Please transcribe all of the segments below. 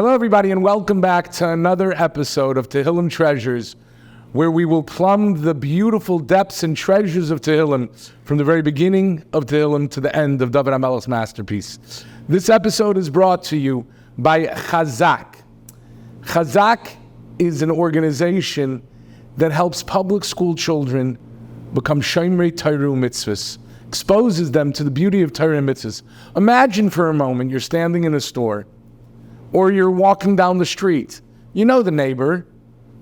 Hello everybody and welcome back to another episode of Tehillim Treasures, where we will plumb the beautiful depths and treasures of Tehillim from the very beginning of Tehillim to the end of David HaMelech's masterpiece. This episode is brought to you by Chazaq. Chazaq is an organization that helps public school children become Shomrei Torah mitzvahs, exposes them to the beauty of Torah and mitzvahs. Imagine for a moment you're standing in a store or you're walking down the street. You know the neighbor.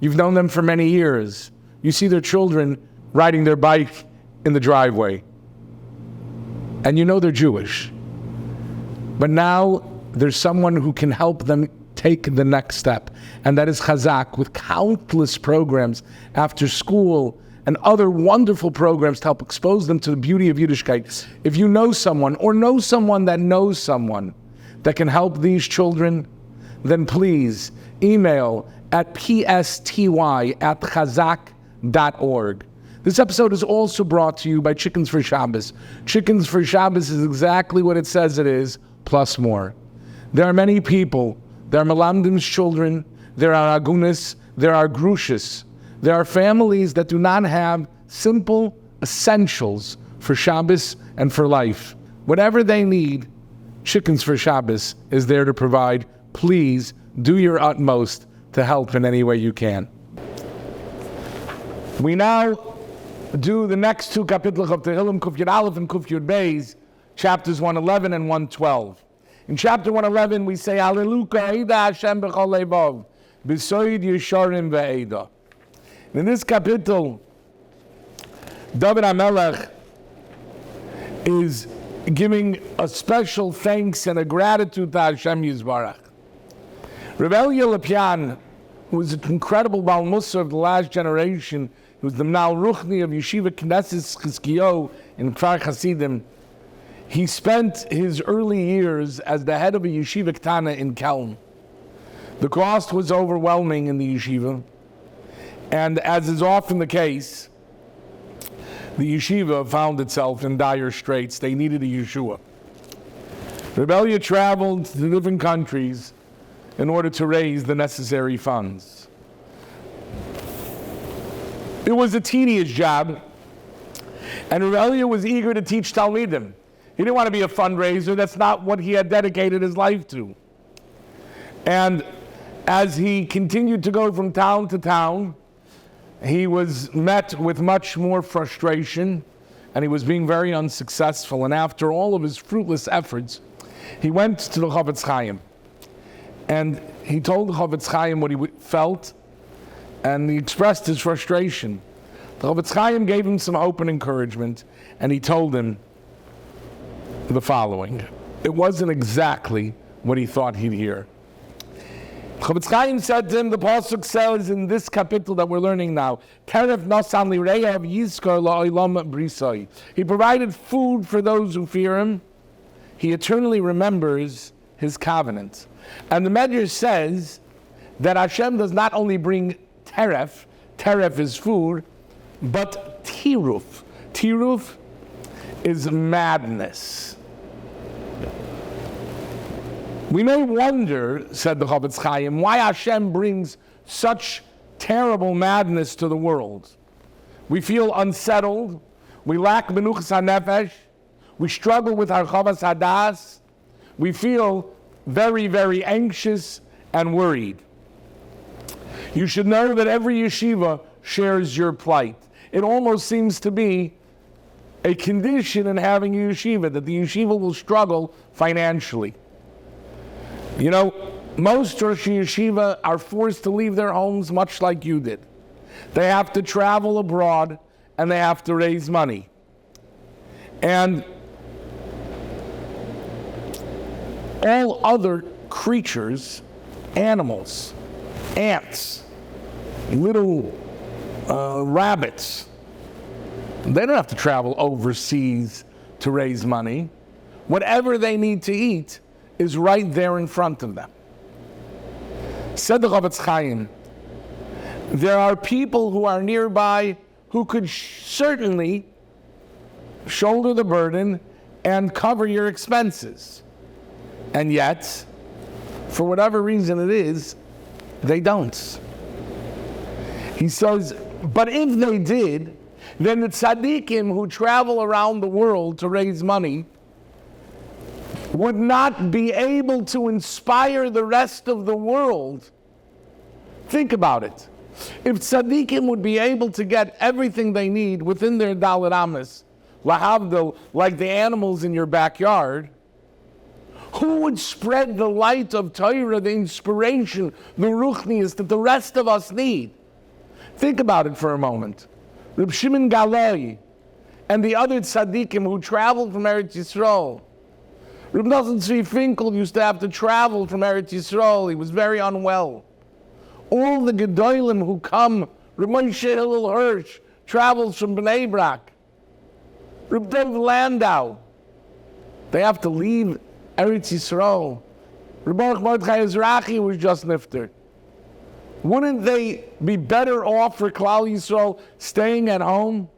You've known them for many years. You see their children riding their bike in the driveway. And you know they're Jewish. But now there's someone who can help them take the next step. And that is Chazaq, with countless programs after school and other wonderful programs to help expose them to the beauty of Yiddishkeit. If you know someone or know someone that knows someone that can help these children, then please email at psty@chazaq.org. This episode is also brought to you by Chickens for Shabbos. Chickens for Shabbos is exactly what it says it is, plus more. There are many people. There are Melamdim's children. There are Agunis. There are Grushis. There are families that do not have simple essentials for Shabbos and for life. Whatever they need, Chickens for Shabbos is there to provide. Please do your utmost to help in any way you can. We now do the next two kapitles of Tehillim, Kuf Yud Aleph and Kuf Yud Beis, chapters 111 and 112. In chapter 111 we say, Alleluia Eida Hashem b'chol levav, b'soid yesharim ve'eda. In this kapitel, David HaMelech is giving a special thanks and a gratitude to Hashem Yisbarach. Rabbi Yechiel Spero, who was an incredible Baal Musar of the last generation, who was the Mnal Ruchni of Yeshiva Knesset Chizkiyo in Kfar Hasidim, he spent his early years as the head of a yeshiva Ktana in Kelm. The cost was overwhelming in the yeshiva, and as is often the case, the yeshiva found itself in dire straits. They needed a Yeshua. Rebellia traveled to different countries in order to raise the necessary funds. It was a tedious job, and Rebellia was eager to teach Talmidim. He didn't want to be a fundraiser. That's not what he had dedicated his life to. And as he continued to go from town to town, he was met with much more frustration, and he was being very unsuccessful. And after all of his fruitless efforts, he went to the Chofetz Chaim. And he told the Chofetz Chaim what he felt, and he expressed his frustration. The Chofetz Chaim gave him some hope and encouragement, and he told him the following. It wasn't exactly what he thought he'd hear. Chofetz Chaim said to him, the pasuk says in this kapitel that we're learning now, Teref nosan lireyav yizkor la'olam brisai. He provided food for those who fear him. He eternally remembers his covenant. And the Medrash says that Hashem does not only bring teref is food, but tiruf. Tiruf is madness. We may wonder, said the Chofetz Chaim, why Hashem brings such terrible madness to the world. We feel unsettled, we lack menuchas hanefesh, we struggle with our chavas hadas, we feel very, very anxious and worried. You should know that every yeshiva shares your plight. It almost seems to be a condition in having a yeshiva, that the yeshiva will struggle financially. You know, most Rosh Yeshiva are forced to leave their homes much like you did. They have to travel abroad and they have to raise money. And all other creatures, animals, ants, little rabbits, they don't have to travel overseas to raise money. Whatever they need to eat is right there in front of them. Said the Chofetz Chaim, there are people who are nearby who could certainly shoulder the burden and cover your expenses. And yet, for whatever reason it is, they don't. He says, but if they did, then the tzaddikim who travel around the world to raise money would not be able to inspire the rest of the world. Think about it. If tzaddikim would be able to get everything they need within their dalet amas, lahavdil, like the animals in your backyard, who would spread the light of Torah, the inspiration, the ruchnius that the rest of us need? Think about it for a moment. Reb Shimon Galoi and the other tzaddikim who traveled from Eretz Yisrael. Reb Nosson Tzvi Finkel used to have to travel from Eretz Yisrael. He was very unwell. All the Gedolim who come, Reb Moshe Hillel Hirsch travels from Bnei Brak. Reb Dov Landau, they have to leave Eretz Yisrael. Reb Baruch Mordechai Ezrachi was just nifter. Wouldn't they be better off for Klal Yisrael staying at home?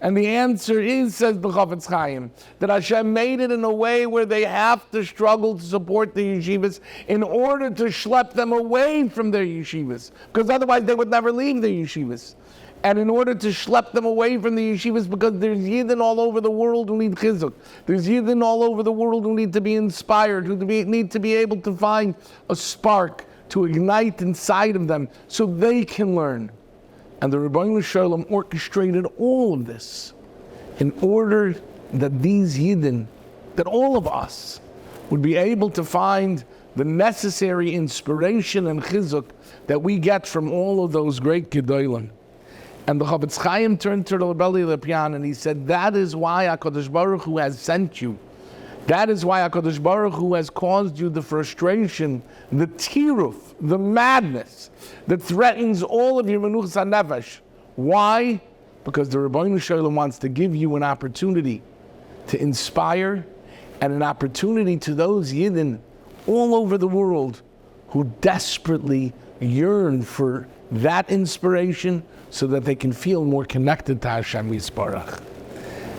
And the answer is, says the Chafetz Chaim, that Hashem made it in a way where they have to struggle to support the yeshivas in order to schlep them away from their yeshivas, because otherwise they would never leave the yeshivas. And in order to schlep them away from the yeshivas, because there's Yidden all over the world who need Chazaq. There's Yidden all over the world who need to be inspired, who need to be able to find a spark to ignite inside of them so they can learn. And the Rebbeinu Shalom orchestrated all of this in order that these Yidden, that all of us, would be able to find the necessary inspiration and chizuk that we get from all of those great Gedolim. And the Chafetz Chaim turned to the Rebbe Lepian and he said, that is why HaKadosh Baruch Hu has sent you. That is why HaKadosh Baruch Hu has caused you the frustration, the tiruf, the madness that threatens all of your menuchas hanefesh. Why? Because the Rebbeinu Shalom wants to give you an opportunity to inspire and an opportunity to those Yidden all over the world who desperately yearn for that inspiration so that they can feel more connected to Hashem Yisparach.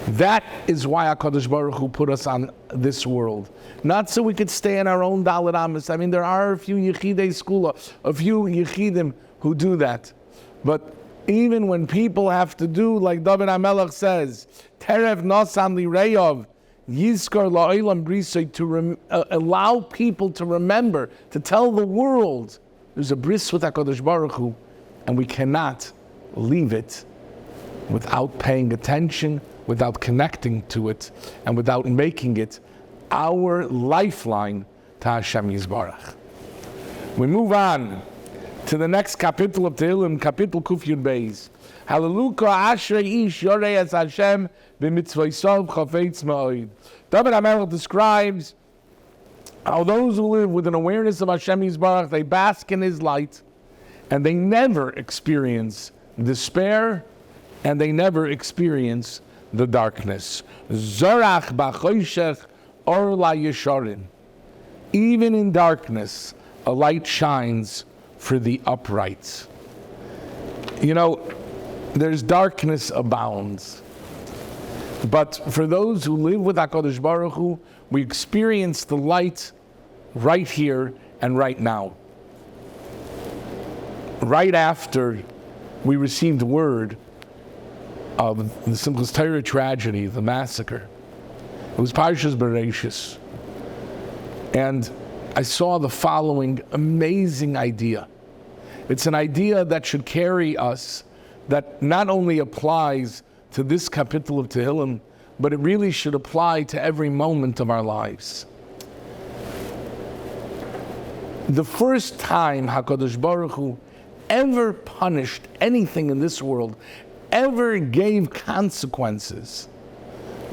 That is why HaKadosh Baruch Hu put us on this world. Not so we could stay in our own dalet amas. I mean, there are a few Yechidei Skula, a few Yechidim who do that. But even when people have to do, like David HaMelech says, Terev Nosan Lireyav, Yizkar La'olam Brisay, to allow people to remember, to tell the world, there's a bris with HaKadosh Baruch Hu, and we cannot leave it without paying attention, without connecting to it, and without making it our lifeline to Hashem Yisbarach. We move on to the next kapitel of Tehillim, kapitel Kuf Yud Beis. Hallelujah, Ashrei Ish Yorei Es Hashem b'mitzvaysav chafetz ma'od. David HaMelech describes how those who live with an awareness of Hashem Yisbarach, they bask in His light, and they never experience despair, and they never experience the darkness. Zorach b'choshech or la yesharin. Even in darkness, a light shines for the upright. You know, there's darkness abounds. But for those who live with HaKadosh Baruch Hu, we experience the light right here and right now. Right after we received word of the Simchas Torah tragedy, the massacre, it was Parshas Bereishis. And I saw the following amazing idea. It's an idea that should carry us, that not only applies to this kapitel of Tehillim, but it really should apply to every moment of our lives. The first time HaKadosh Baruch Hu ever punished anything in this world, ever gave consequences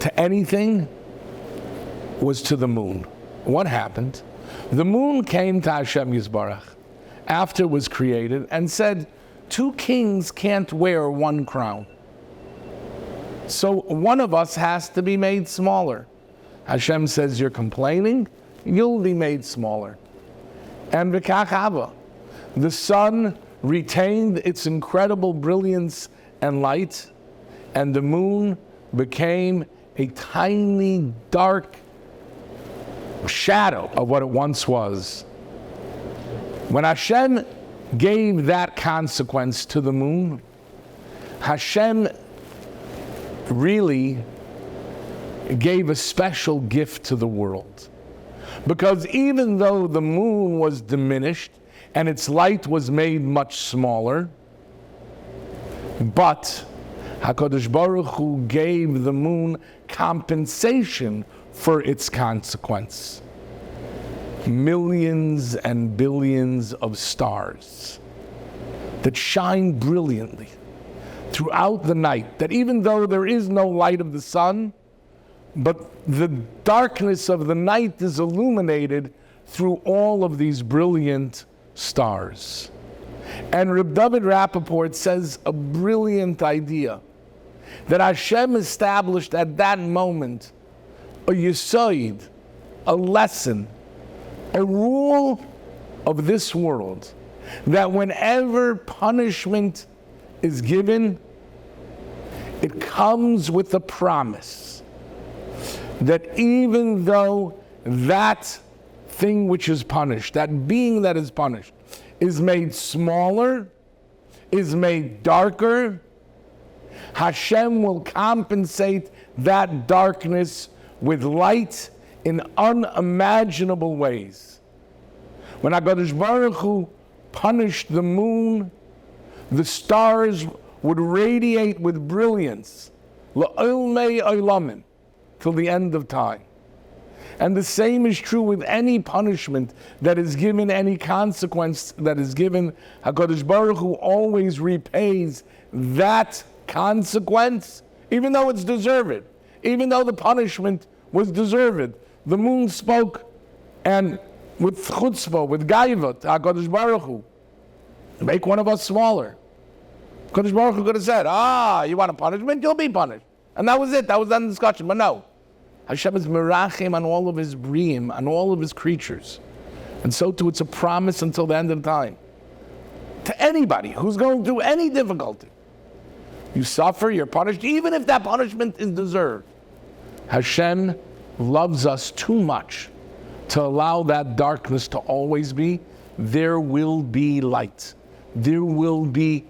to anything, was to the moon. What happened? The moon came to Hashem Yisbarach after it was created and said, 2 kings can't wear 1 crown. So one of us has to be made smaller. Hashem says, you're complaining? You'll be made smaller. And v'kach hava. The sun retained its incredible brilliance and light, and the moon became a tiny, dark shadow of what it once was. When Hashem gave that consequence to the moon, Hashem really gave a special gift to the world. Because even though the moon was diminished and its light was made much smaller, but HaKadosh Baruch Hu gave the moon compensation for its consequence. Millions and billions of stars that shine brilliantly throughout the night, that even though there is no light of the sun, but the darkness of the night is illuminated through all of these brilliant stars. And Reb David Rappaport says a brilliant idea, that Hashem established at that moment a yesod, a lesson, a rule of this world, that whenever punishment is given, it comes with a promise that even though that thing which is punished, that being that is punished, is made smaller, is made darker, Hashem will compensate that darkness with light in unimaginable ways. When HaKadosh Baruch Hu punished the moon, the stars would radiate with brilliance, la'olmei olamim, till the end of time. And the same is true with any punishment that is given, any consequence that is given. HaKadosh Baruch Hu always repays that consequence, even though it's deserved, even though the punishment was deserved. The moon spoke, and with chutzpah, with gaiva, HaKadosh Baruch Hu, make one of us smaller. HaKadosh Baruch Hu could have said, you want a punishment? You'll be punished. And that was it. That was the discussion. But no. Hashem is merachim on all of his briim, on all of his creatures. And so too, it's a promise until the end of time. To anybody who's going through any difficulty, you suffer, you're punished, even if that punishment is deserved. Hashem loves us too much to allow that darkness to always be. There will be light. There will be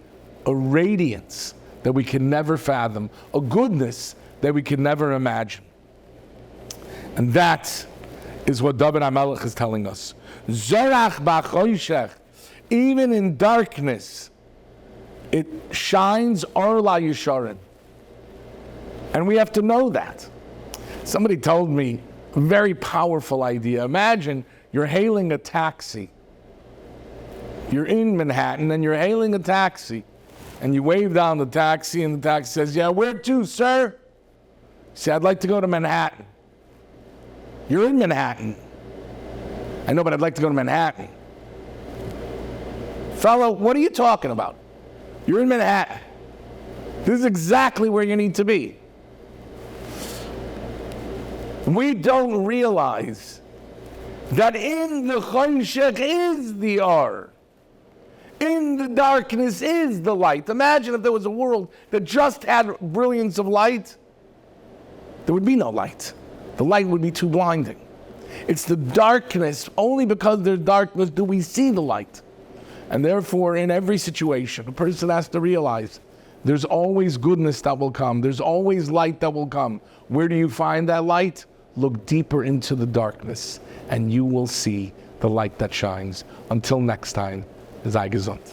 a radiance that we can never fathom, a goodness that we can never imagine. And that is what David HaMelech is telling us. Zorach b'choshech, even in darkness, it shines Or La Yisharin. And we have to know that. Somebody told me a very powerful idea. Imagine you're hailing a taxi. You're in Manhattan and you're hailing a taxi. And you wave down the taxi and the taxi says, yeah, where to, sir? You say, I'd like to go to Manhattan. You're in Manhattan. I know, but I'd like to go to Manhattan. Fellow, what are you talking about? You're in Manhattan. This is exactly where you need to be. We don't realize that in the choshech is the Or. In the darkness is the light. Imagine if there was a world that just had brilliance of light. There would be no light. The light would be too blinding. It's the darkness. Only because there's darkness do we see the light. And therefore, in every situation, a person has to realize there's always goodness that will come. There's always light that will come. Where do you find that light? Look deeper into the darkness, and you will see the light that shines. Until next time, sei gesund.